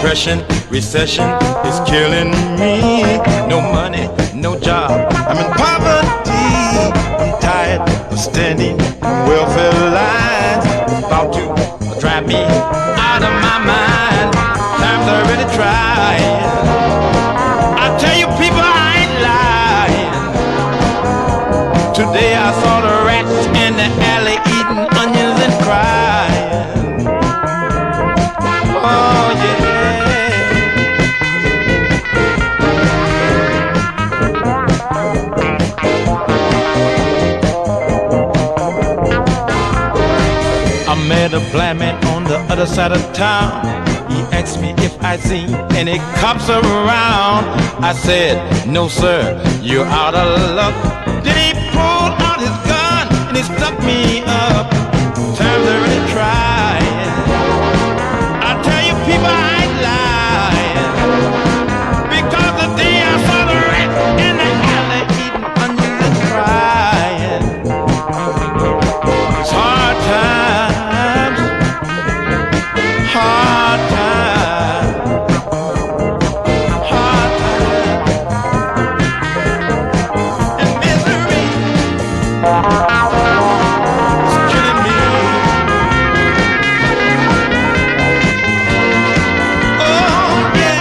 Depression, recession is killing me. No money, no job, I'm in poverty. I'm tired of standing in welfare lines. It's about to drive me out of my mind. Times are really trying. I tell you people, I ain't lying. Today I saw the rats in the alley eating onions and crying. Oh yeah. I met a black man on the other side of town. He asked me if I'd seen any cops around. I said, no sir, you're out of luck. Then he pulled out his gun and he stuck me up. Times are really trying. I tell you people, I ain't lying. Because the day I saw the rat in the alley eating onions and crying. It's hard times, hard times, hard times, and misery is killing me. Oh yeah.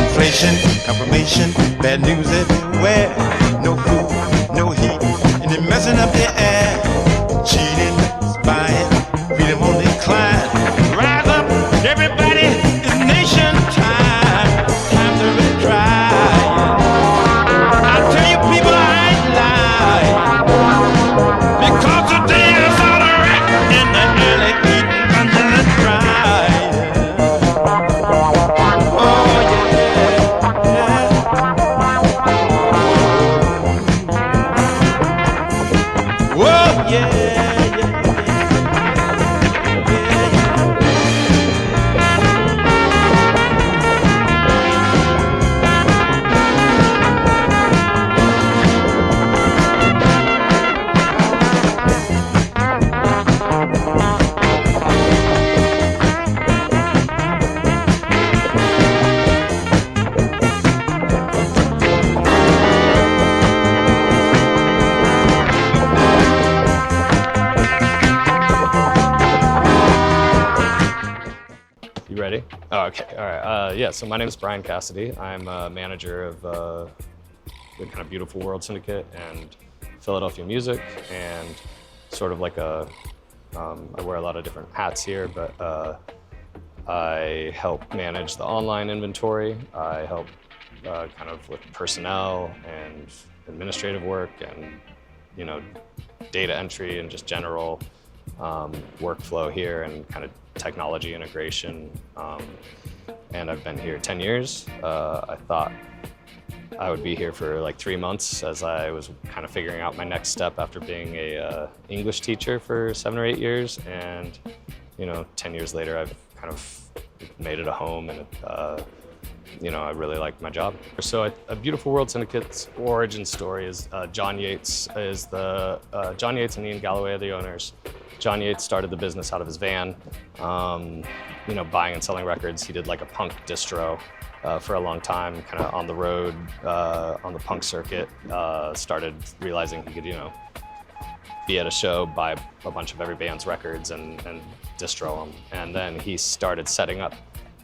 Inflation, confirmation, bad news everywhere. No food, no heat, and they're messing up the air. Cheating, spying, freedom on decline. Rise up, everybody, it's nation time. Times are really trying. I tell you people, I ain't lying. Because today I saw the rat in the alley eating onions and crying. Oh yeah. Whoa, yeah, You ready? Oh, okay. All right. Yeah, so my name is Brian Cassidy. I'm a manager of the kind of Beautiful World Syndicate and Philadelphia Music, and sort of like I wear a lot of different hats here, but I help manage the online inventory. I help kind of with personnel and administrative work and, you know, data entry and just general workflow here and kind of technology integration. And I've been here 10 years. I thought I would be here for like 3 months as I was kind of figuring out my next step after being a English teacher for 7 or 8 years. And, you know, 10 years later, I've kind of made it a home, and you know, I really like my job. So a Beautiful World Syndicate's origin story is John Yates and Ian Galloway are the owners. John Yates started the business out of his van, you know, buying and selling records. He did like a punk distro for a long time, kind of on the road, on the punk circuit. Started realizing he could, you know, be at a show, buy a bunch of every band's records and distro them. And then he started setting up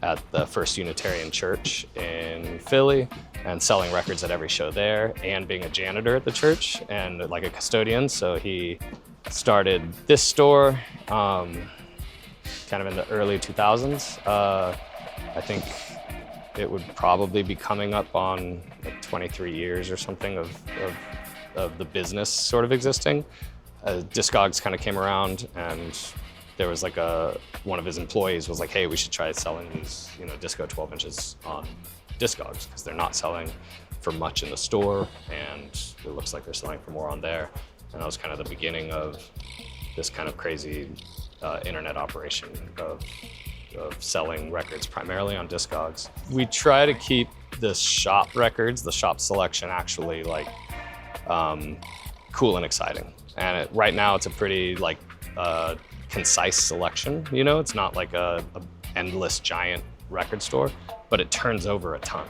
at the First Unitarian Church in Philly and selling records at every show there, and being a janitor at the church and like a custodian. So he started this store kind of in the early 2000s. I think it would probably be coming up on like 23 years or something of the business sort of existing. Discogs kind of came around, and there was like one of his employees was like, hey, we should try selling these, you know, disco 12 inches on Discogs, because they're not selling for much in the store, and it looks like they're selling for more on there. And that was kind of the beginning of this kind of crazy internet operation of of selling records primarily on Discogs. We try to keep the shop records, the shop selection, actually like cool and exciting. And right now it's a pretty like concise selection. You know, it's not like a endless giant record store, but it turns over a ton.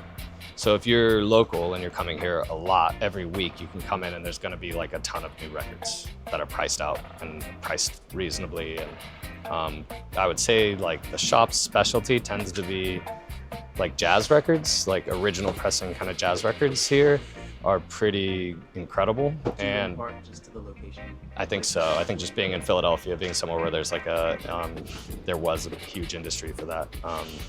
So if you're local and you're coming here a lot every week, you can come in and there's going to be like a ton of new records that are priced out and priced reasonably. And I would say like the shop's specialty tends to be like jazz records, like original pressing kind of jazz records here are pretty incredible. And just to the location. I think so. I think just being in Philadelphia, being somewhere where there's like there was a huge industry for that,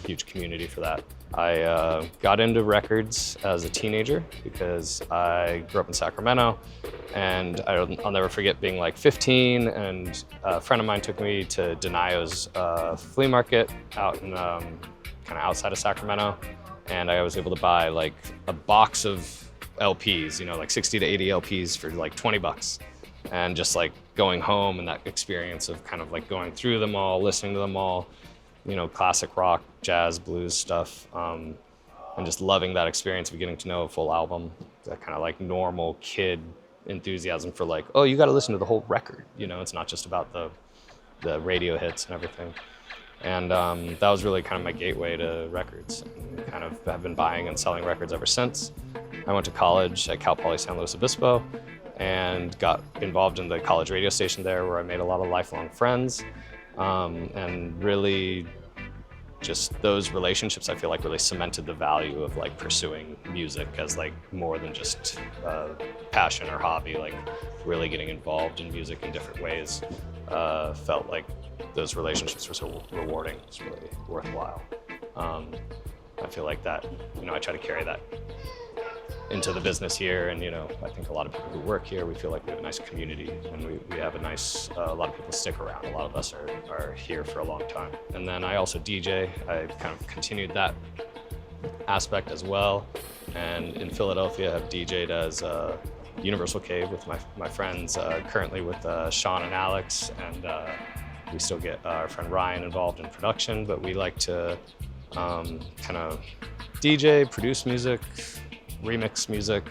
huge community for that. I got into records as a teenager because I grew up in Sacramento, and I'll never forget being like 15, and a friend of mine took me to Denio's flea market out in kind of outside of Sacramento, and I was able to buy like a box of LPs, you know, like 60 to 80 LPs for like 20 bucks. And just like going home and that experience of kind of like going through them all, listening to them all, you know, classic rock, jazz, blues stuff, and just loving that experience of getting to know a full album, that kind of like normal kid enthusiasm for like, oh, you got to listen to the whole record. You know, it's not just about the radio hits and everything. And that was really kind of my gateway to records. And kind of have been buying and selling records ever since. I went to college at Cal Poly San Luis Obispo and got involved in the college radio station there, where I made a lot of lifelong friends. And really just those relationships, I feel like, really cemented the value of like pursuing music as like more than just passion or hobby, like really getting involved in music in different ways. Felt like those relationships were so rewarding. It's really worthwhile. I feel like that, you know, I try to carry that into the business here, and you know, I think a lot of people who work here, we feel like we have a nice community, and we have a nice, a lot of people stick around. A lot of us are here for a long time. And then I also DJ. I kind of continued that aspect as well, and in Philadelphia I've DJ'd as Universal Cave with my friends, currently with Sean and Alex, and we still get our friend Ryan involved in production, but we like to kind of DJ, produce music, remix music,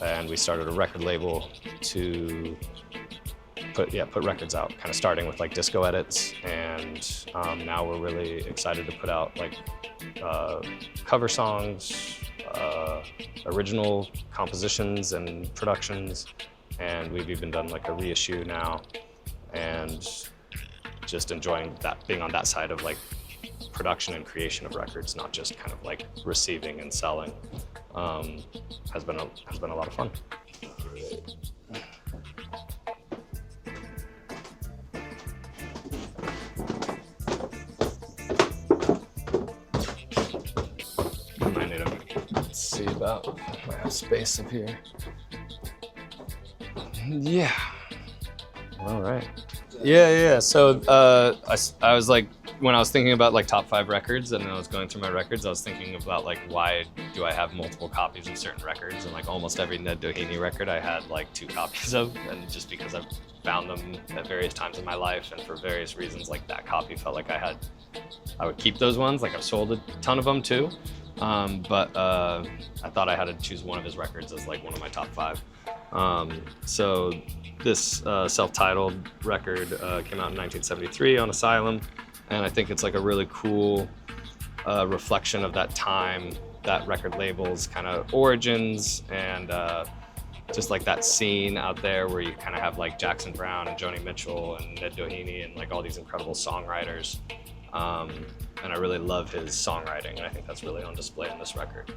and we started a record label to put records out, kind of starting with like disco edits, and now we're really excited to put out like cover songs, original compositions and productions, and we've even done like a reissue now, and just enjoying that, being on that side of like production and creation of records, not just kind of like receiving and selling, has been a lot of fun. I need to see about if I have space up here. Yeah. All right. Yeah. So I was like, when I was thinking about like top 5 records and I was going through my records, I was thinking about like, why do I have multiple copies of certain records? And like almost every Ned Doheny record I had like 2 copies of, and just because I've found them at various times in my life and for various reasons, like that copy felt like I would keep those ones. Like I've sold a ton of them too, but I thought I had to choose one of his records as like one of my top 5. So this self-titled record came out in 1973 on Asylum. And I think it's like a really cool reflection of that time, that record label's kind of origins, and just like that scene out there where you kind of have like Jackson Browne and Joni Mitchell and Ned Doheny and like all these incredible songwriters. And I really love his songwriting, and I think that's really on display in this record.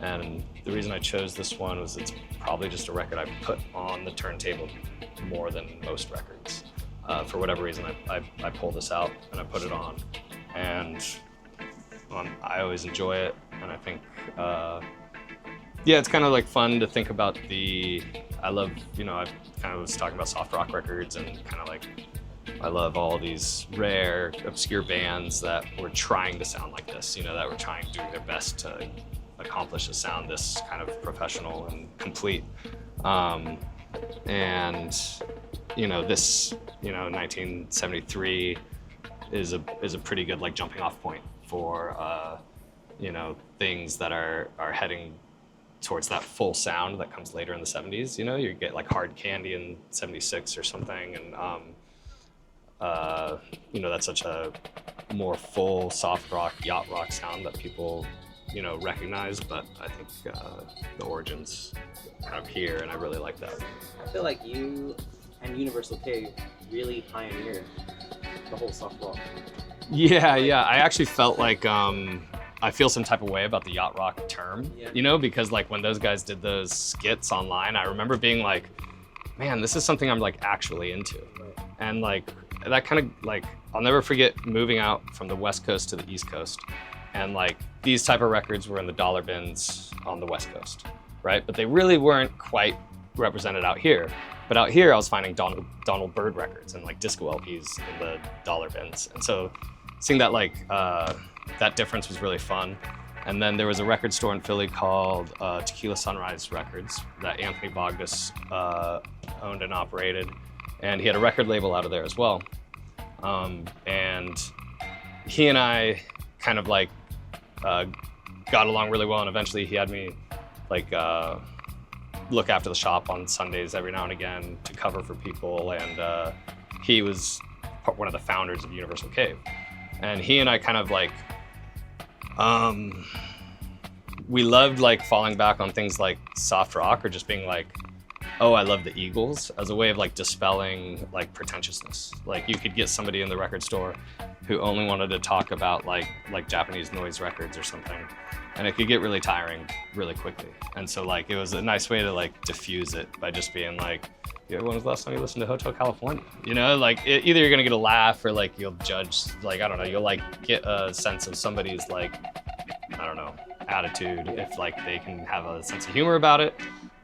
And the reason I chose this one was it's probably just a record I put on the turntable more than most records. For whatever reason, I pulled this out and I put it on, and I always enjoy it. And I think, it's kind of like fun to think about I love, you know, I kind of was talking about soft rock records, and kind of like, I love all these rare, obscure bands that were trying to sound like this, you know, that were trying to do their best to accomplish a sound this kind of professional and complete. And, you know, this, you know, 1973 is a pretty good like jumping off point for you know, things that are heading towards that full sound that comes later in the 70s. You know, you get like Hard Candy in 76 or something, and you know, that's such a more full soft rock, yacht rock sound that people, you know, recognize. But I think the origins out here, and I really like that. I feel like you and Universal K really pioneered the whole soft rock. Yeah, I actually felt like I feel some type of way about the yacht rock term, you know, because like when those guys did those skits online, I remember being like, man, this is something I'm like actually into. And like that kind of like, I'll never forget moving out from the West Coast to the East Coast. And like these type of records were in the dollar bins on the West Coast, right? But they really weren't quite represented out here. But out here, I was finding Donald Byrd records and like disco LPs in the dollar bins. And so seeing that like, that difference was really fun. And then there was a record store in Philly called Tequila Sunrise Records that Anthony Bogdas owned and operated. And he had a record label out of there as well. And he and I kind of like got along really well. And eventually he had me like look after the shop on Sundays every now and again to cover for people. And he was one of the founders of Universal Cave. And he and I kind of like, we loved like falling back on things like soft rock or just being like, oh, I love the Eagles, as a way of like dispelling like pretentiousness. Like you could get somebody in the record store who only wanted to talk about like Japanese noise records or something, and it could get really tiring really quickly. And so like it was a nice way to like diffuse it by just being like, yeah, when was the last time you listened to Hotel California? You know, like either you're gonna get a laugh or like you'll judge, like, I don't know, you'll like get a sense of somebody's like, I don't know, attitude, if like they can have a sense of humor about it,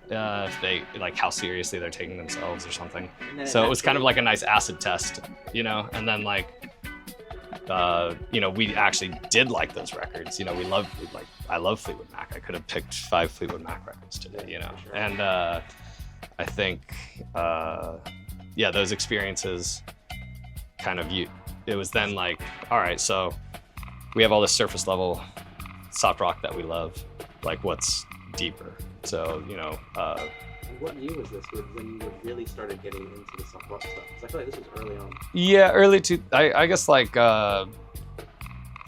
if they, like how seriously they're taking themselves or something. So it was kind of like a nice acid test, you know, and then like, you know, we actually did like those records. You know, I love Fleetwood Mac. I could have picked 5 Fleetwood Mac records today, you know, and I think, yeah, those experiences kind of, it was then like, all right, so we have all this surface level soft rock that we love, like what's deeper? So, you know. What year was this when you really started getting into the soft rock stuff? Because I feel like this was early on. Yeah, I guess like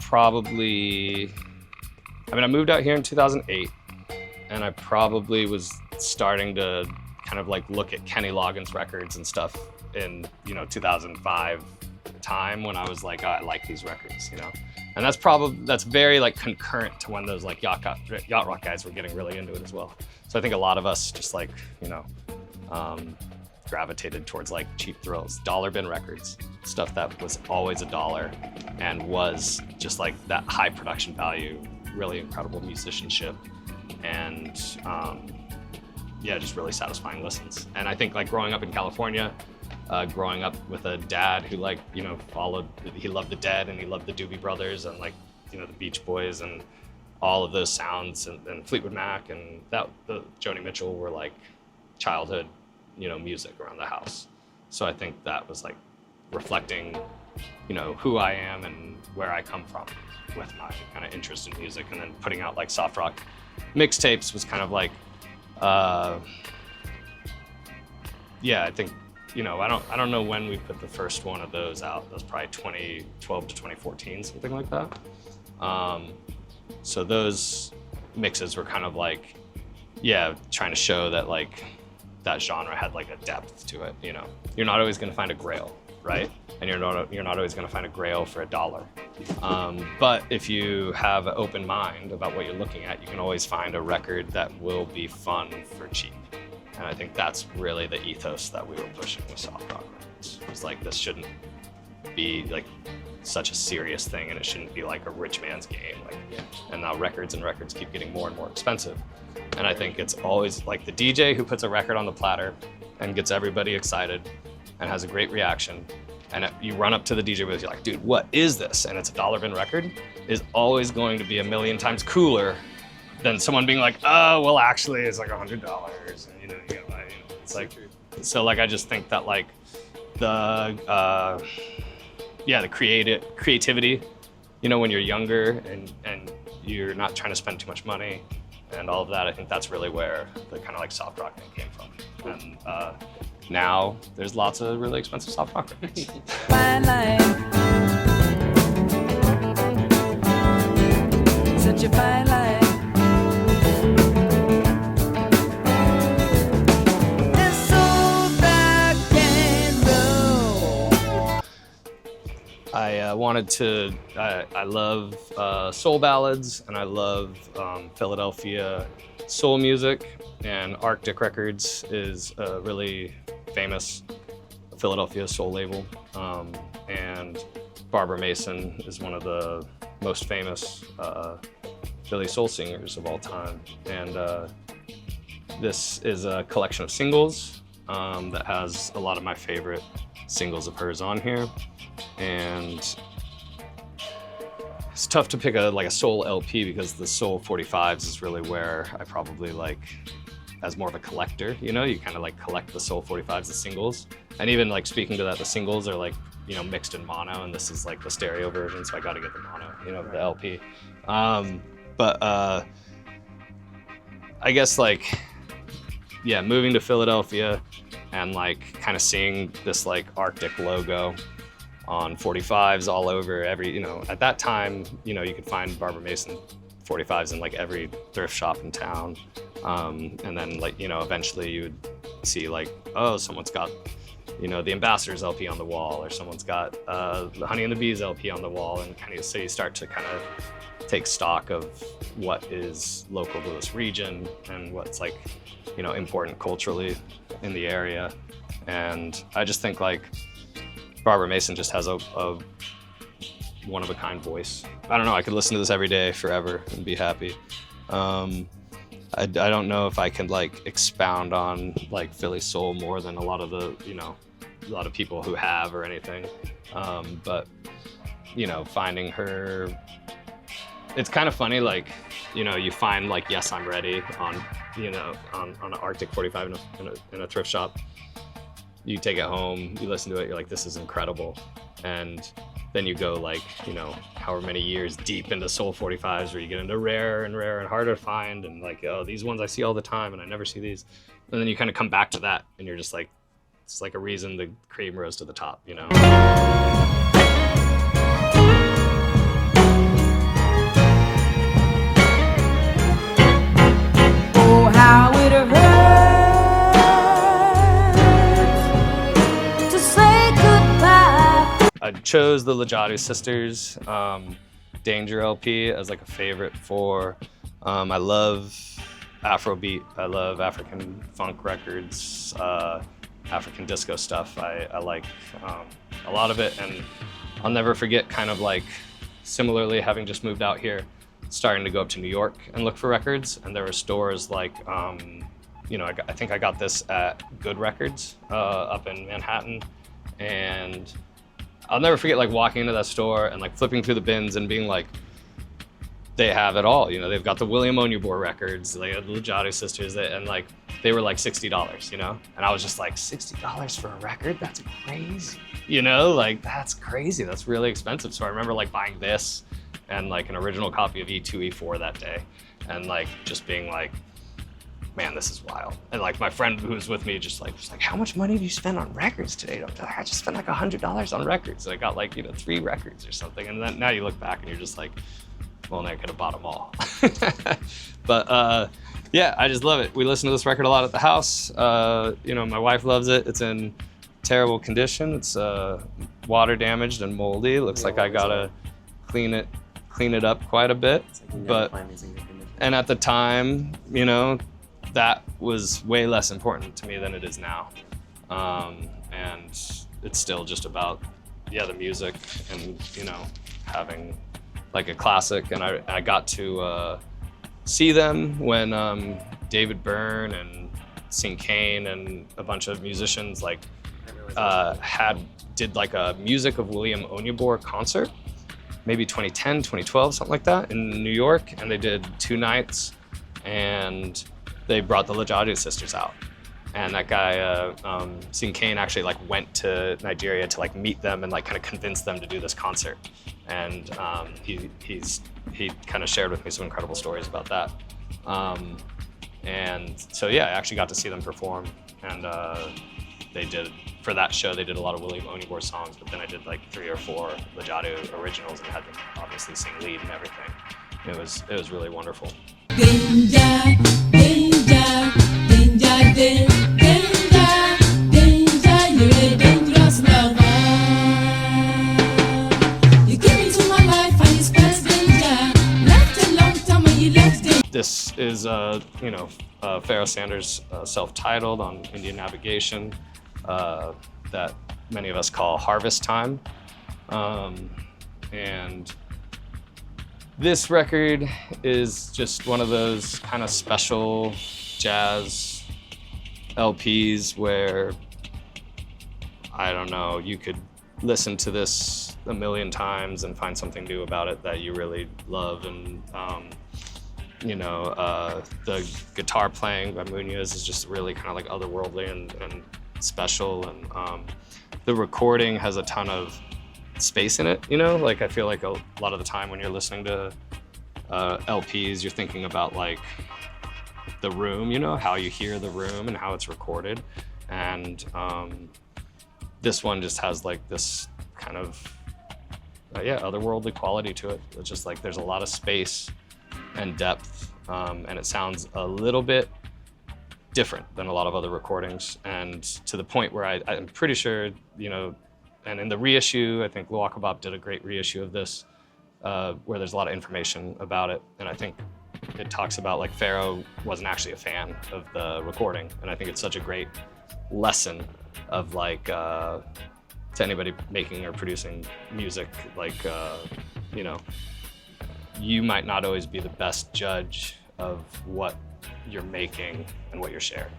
probably, I mean, I moved out here in 2008 and I probably was starting to kind of like look at Kenny Loggins records and stuff in, you know, 2005 time when I was like, oh, I like these records, you know? And that's very like concurrent to when those like yacht rock guys were getting really into it as well. So I think a lot of us just like, you know, gravitated towards like cheap thrills, dollar bin records, stuff that was always $1 and was just like that high production value, really incredible musicianship, and yeah, just really satisfying listens. And I think like growing up in California, growing up with a dad who like, you know, he loved the Dead and he loved the Doobie Brothers and like, you know, the Beach Boys and all of those sounds and Fleetwood Mac and the Joni Mitchell were like childhood, you know, music around the house. So I think that was like reflecting, you know, who I am and where I come from with my kind of interest in music. And then putting out like soft rock mixtapes was kind of like, yeah, I think, you know, I don't know when we put the first one of those out. That was probably 2012 to 2014, something like that. So those mixes were kind of like, yeah, trying to show that like that genre had like a depth to it. You know, you're not always going to find a Grail, right? And you're not always going to find a Grail for $1. But if you have an open mind about what you're looking at, you can always find a record that will be fun for cheap. And I think that's really the ethos that we were pushing with soft rock records. It was like, this shouldn't be like such a serious thing, and it shouldn't be like a rich man's game. Like, and now records keep getting more and more expensive. And I think it's always like the DJ who puts a record on the platter and gets everybody excited and has a great reaction. And you run up to the DJ booth, you're like, dude, what is this? And it's a dollar bin record, is always going to be a million times cooler than someone being like, oh, well, actually, it's like $100, and you know, it's like, so like, I just think that like the, yeah, the creativity, you know, when you're younger and you're not trying to spend too much money and all of that. I think that's really where the kind of like soft rock thing came from. And now there's lots of really expensive soft rock records. Fine line. Such a fine line. It's so rock and roll. I wanted to, I love soul ballads, and I love Philadelphia soul music, and Arctic Records is a really famous Philadelphia soul label, and Barbara Mason is one of the most famous Philly soul singers of all time. And this is a collection of singles that has a lot of my favorite singles of hers on here. And it's tough to pick a soul LP because the soul 45s is really where I probably like, as more of a collector, you know, you kind of like collect the soul 45s, the singles. And even like speaking to that, the singles are like, you know, mixed in mono, and this is like the stereo version, so I got to get the mono, you know, the LP. But I guess like, yeah, moving to Philadelphia and like kind of seeing this like Arctic logo on 45s all over every, you know, at that time, you know, you could find Barbara Mason 45s in like every thrift shop in town. And then like, you know, eventually you would see like, oh, someone's got, you know, the Ambassadors LP on the wall, or someone's got the Honey and the Bees LP on the wall, and kind of, so you start to kind of take stock of what is local to this region and what's like, you know, important culturally in the area. And I just think like Barbara Mason just has a one-of-a-kind voice. I don't know, I could listen to this every day forever and be happy. I don't know if I can like expound on like Philly soul more than a lot of the, you know, a lot of people who have or anything. But, you know, finding her, it's kind of funny, like, you know, you find like Yes, I'm Ready on, you know, on an Arctic 45 in a thrift shop. You take it home, you listen to it, you're like, this is incredible. And then you go like, you know, however many years deep into soul 45s where you get into rarer and harder to find, and like, oh, these ones I see all the time and I never see these. And then you kind of come back to that and you're just like, it's like a reason the cream rose to the top, you know? Oh, how it hurts to say goodbye. I chose the Lajadu Sisters Danger LP as like a favorite for, I love Afrobeat, I love African funk records, African disco stuff. I like a lot of it, and I'll never forget kind of like similarly having just moved out here, starting to go up to New York and look for records, and there were stores like, you know, I think I got this at Good Records up in Manhattan, and I'll never forget like walking into that store and like flipping through the bins and being like, they have it all, you know, they've got the William Onyeabor records, they have the Lajadu Sisters, and like, they were like $60, you know? And I was just like, $60 for a record? That's crazy. You know, like, that's crazy, that's really expensive. So I remember like buying this and like an original copy of E2, E4 that day, and like, just being like, man, this is wild. And like my friend who was with me just like, how much money do you spend on records today? I just spent like $100 on records. So I got like, you know, 3 records or something. And then now you look back and you're just like, well, I could have bought them all. But yeah, I just love it. We listen to this record a lot at the house. You know, my wife loves it. It's in terrible condition. It's water damaged and moldy. It looks like I gotta clean it up quite a bit. But and at the time, you know, that was way less important to me than it is now. And it's still just about, yeah, the music and, you know, having like a classic. And I got to see them when David Byrne and Sing Kane and a bunch of musicians like did like a Music of William Onyeabor concert, maybe 2010, 2012, something like that, in New York. And they did 2 nights, and they brought the Lajadu Sisters out. And that guy, Sean Kane, actually like went to Nigeria to like meet them and like kind of convince them to do this concert. And he kind of shared with me some incredible stories about that. And so yeah, I actually got to see them perform. And they did, for that show, they did a lot of William Onyeabor songs, but then I did like 3 or 4 Lejadu originals and had them obviously sing lead and everything. It was really wonderful. Danger, danger, danger, danger, danger, you're a dangerous lover. You came into my life and you spread danger. Left a long time and you left danger. This is, Pharoah Sanders' self-titled on Indian Navigation that many of us call Harvest Time. And this record is just one of those kind of special jazz LPs where, I don't know, you could listen to this a million times and find something new about it that you really love. And the guitar playing by Munoz is just really kind of like otherworldly and special. And the recording has a ton of space in it, like I feel like a lot of the time when you're listening to LPs, you're thinking about like the room, how you hear the room and how it's recorded. And this one just has like this kind of otherworldly quality to it. It's just like there's a lot of space and depth, and it sounds a little bit different than a lot of other recordings, and to the point where I'm pretty sure, and in the reissue, I think Luwaka Bop did a great reissue of this, where there's a lot of information about it. And I think it talks about like Pharoah wasn't actually a fan of the recording. And I think it's such a great lesson of like, to anybody making or producing music, like, you might not always be the best judge of what you're making and what you're sharing.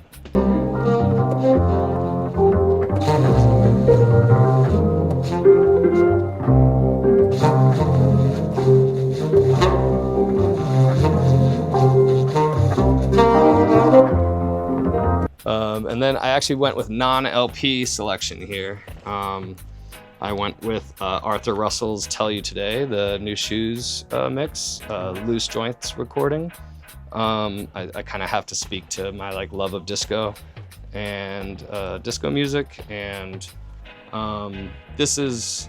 And then I actually went with non-LP selection here. I went with Arthur Russell's Tell You Today, the New Shoes mix, Loose Joints recording. I kind of have to speak to my like love of disco and disco music, and this is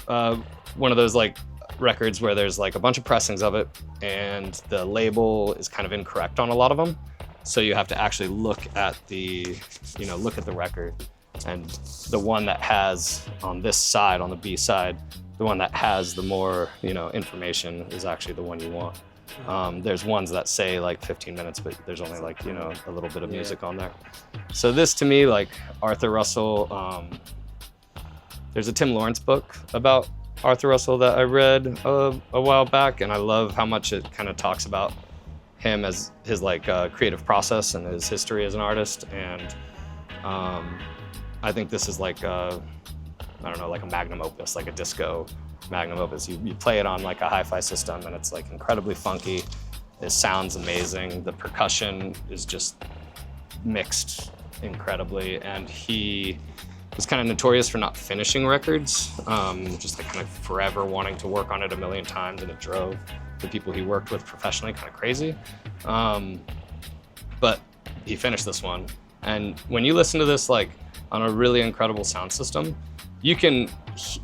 one of those like records where there's like a bunch of pressings of it and the label is kind of incorrect on a lot of them, so you have to actually look at the record, and the one that has on this side, on the B side, the one that has the more information is actually the one you want. There's ones that say like 15 minutes, but there's only like, a little bit of music on there. So this to me, like Arthur Russell, there's a Tim Lawrence book about Arthur Russell that I read a while back, and I love how much it kind of talks about him as his like creative process and his history as an artist. And I think this is like, like a magnum opus, like a disco magnum opus. You play it on like a hi-fi system and it's like incredibly funky. It sounds amazing. The percussion is just mixed incredibly, and he was kind of notorious for not finishing records, just like kind of forever wanting to work on it a million times, and it drove the people he worked with professionally kind of crazy. But he finished this one, and when you listen to this like on a really incredible sound system, you can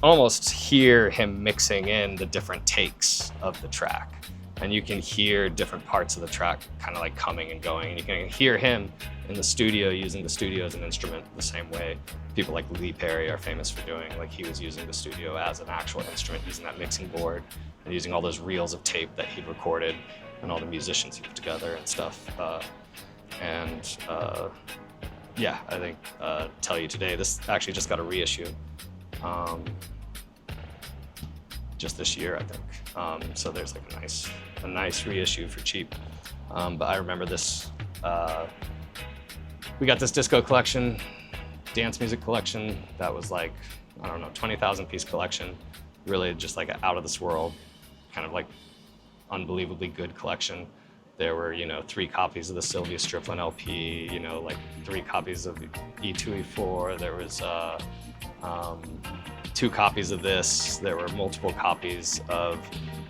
almost hear him mixing in the different takes of the track, and you can hear different parts of the track kind of like coming and going, and you can hear him in the studio using the studio as an instrument the same way people like Lee Perry are famous for doing. Like he was using the studio as an actual instrument, using that mixing board and using all those reels of tape that he'd recorded and all the musicians he put together and stuff. Yeah, I think Tell You Today, this actually just got a reissue just this year, I think. So there's like a nice reissue for cheap. But I remember this, we got this disco collection, dance music collection that was like, I don't know, 20,000 piece collection, really just like out of this world, kind of like unbelievably good collection. There were, 3 copies of the Sylvia Striplin LP, like 3 copies of E2, E4. There was 2 copies of this. There were multiple copies of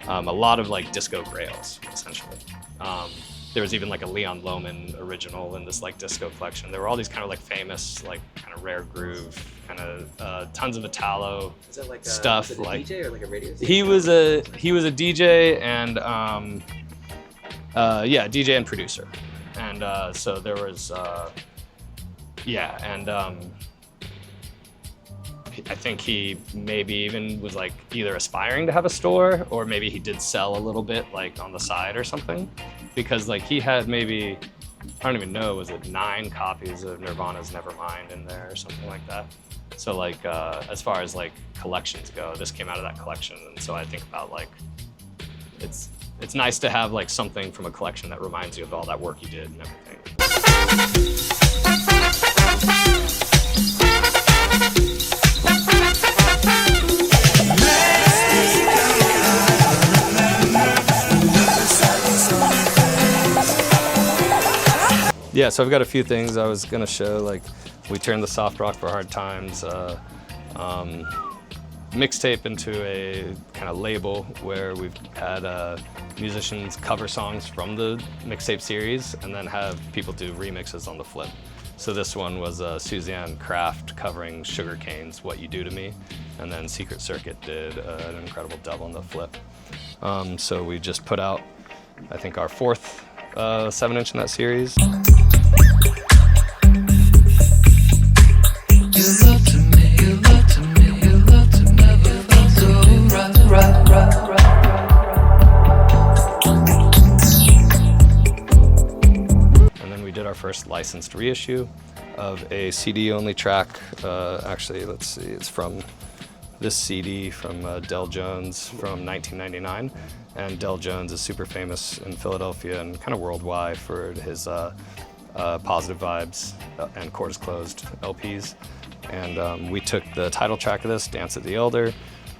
a lot of like disco grails, essentially. There was even like a Leon Lohman original in this like disco collection. There were all these kind of like famous, like kind of rare groove, kind of tons of Italo Is that like a, stuff. is it a Like DJ or like a radio station? he was a DJ and DJ and producer. And so there was I think he maybe even was like either aspiring to have a store, or maybe he did sell a little bit like on the side or something, because like he had maybe, I don't even know, was it 9 copies of Nirvana's Nevermind in there or something like that. So like as far as like collections go, this came out of that collection. And so I think about like, it's nice to have like something from a collection that reminds you of all that work you did and everything. Yeah, so I've got a few things I was gonna show. Like, we turned the soft rock for hard times mixtape into a kind of label where we've had musicians cover songs from the mixtape series and then have people do remixes on the flip. So this one was Suzanne Kraft covering Sugar Cane's "What You Do to Me," and then Secret Circuit did an incredible dub on the flip. So we just put out, I think, our 4th 7-inch in that series. And then we did our first licensed reissue of a CD-only track. Actually, let's see, it's from this CD from Del Jones from 1999. And Del Jones is super famous in Philadelphia and kind of worldwide for his Positive Vibes and Chords Closed LPs. And we took the title track of this, Dance at the Elder,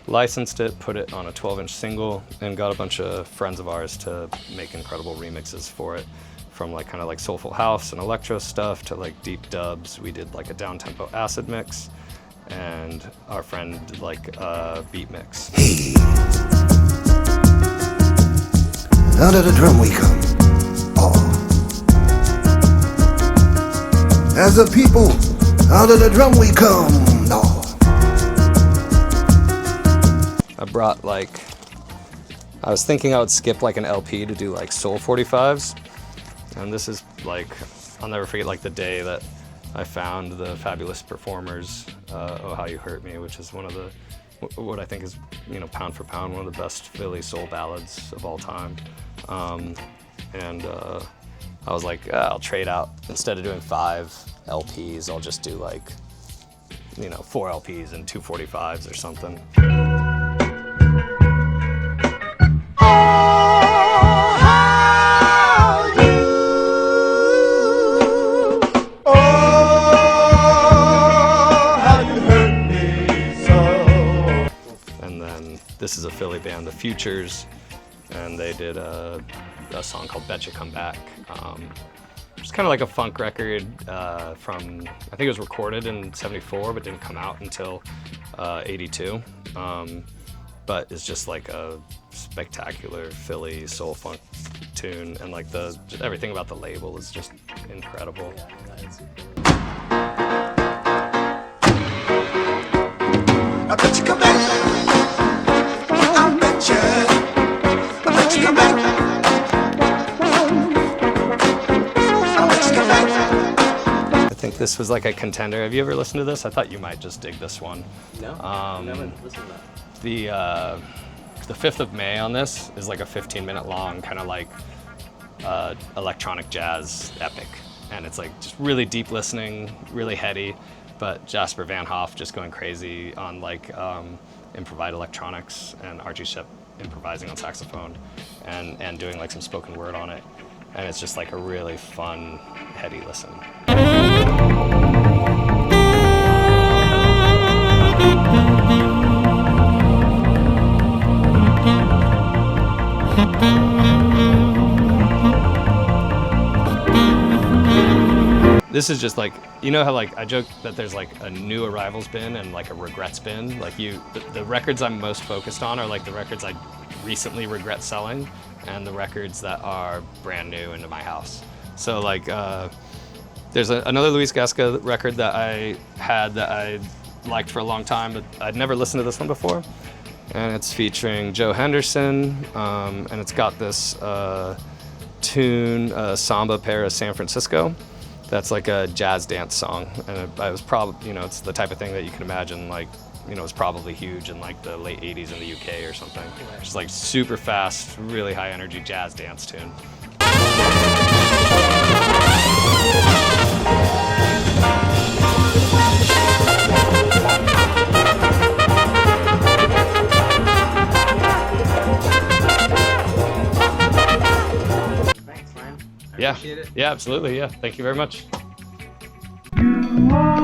licensed it, put it on a 12-inch single, and got a bunch of friends of ours to make incredible remixes for it. From like kind of like soulful house and electro stuff to like deep dubs. We did like a down-tempo acid mix, and our friend did like a beat mix. Out of the drum we come, all. As a people, out of the drum we come, all. I brought like, I was thinking I would skip like an LP to do like Soul 45s. And this is like, I'll never forget like the day that I found the Fabulous Performers, Oh How You Hurt Me, which is one of the, what I think is, pound for pound, one of the best Philly soul ballads of all time. I was like, I'll trade out. Instead of doing 5 LPs, I'll just do like, 4 LPs and 2 45s or something. This is a Philly band, The Futures, and they did a song called Betcha Come Back. It's kind of like a funk record from, I think it was recorded in '74, but didn't come out until '82. But it's just like a spectacular Philly soul funk tune, and like everything about the label is just incredible. I bet you come back. I think this was like a contender. Have you ever listened to this? I thought you might just dig this one. No, I haven't listened to that. The 5th of May on this is like a 15-minute long kind of like electronic jazz epic. And it's like just really deep listening, really heady, but Jasper Van Hoff just going crazy on like improvised electronics, and Archie Shepp improvising on saxophone and doing like some spoken word on it. And it's just like a really fun, heady listen. this is just like, you know how like I joke that there's like a new arrivals bin and like a regrets bin. Like the records I'm most focused on are like the records I recently regret selling and the records that are brand new into my house. So like there's another Luis Gasca record that I had that I liked for a long time, but I'd never listened to this one before. And it's featuring Joe Henderson, and it's got this tune, Samba Para San Francisco. That's like a jazz dance song, and I was probably, you know, it's the type of thing that you can imagine, like, you know, it's probably huge in like the late 80s in the UK or something. Just like super fast, really high energy jazz dance tune. Thanks, man. Yeah, Appreciate it. yeah, absolutely, yeah. Thank you very much. You are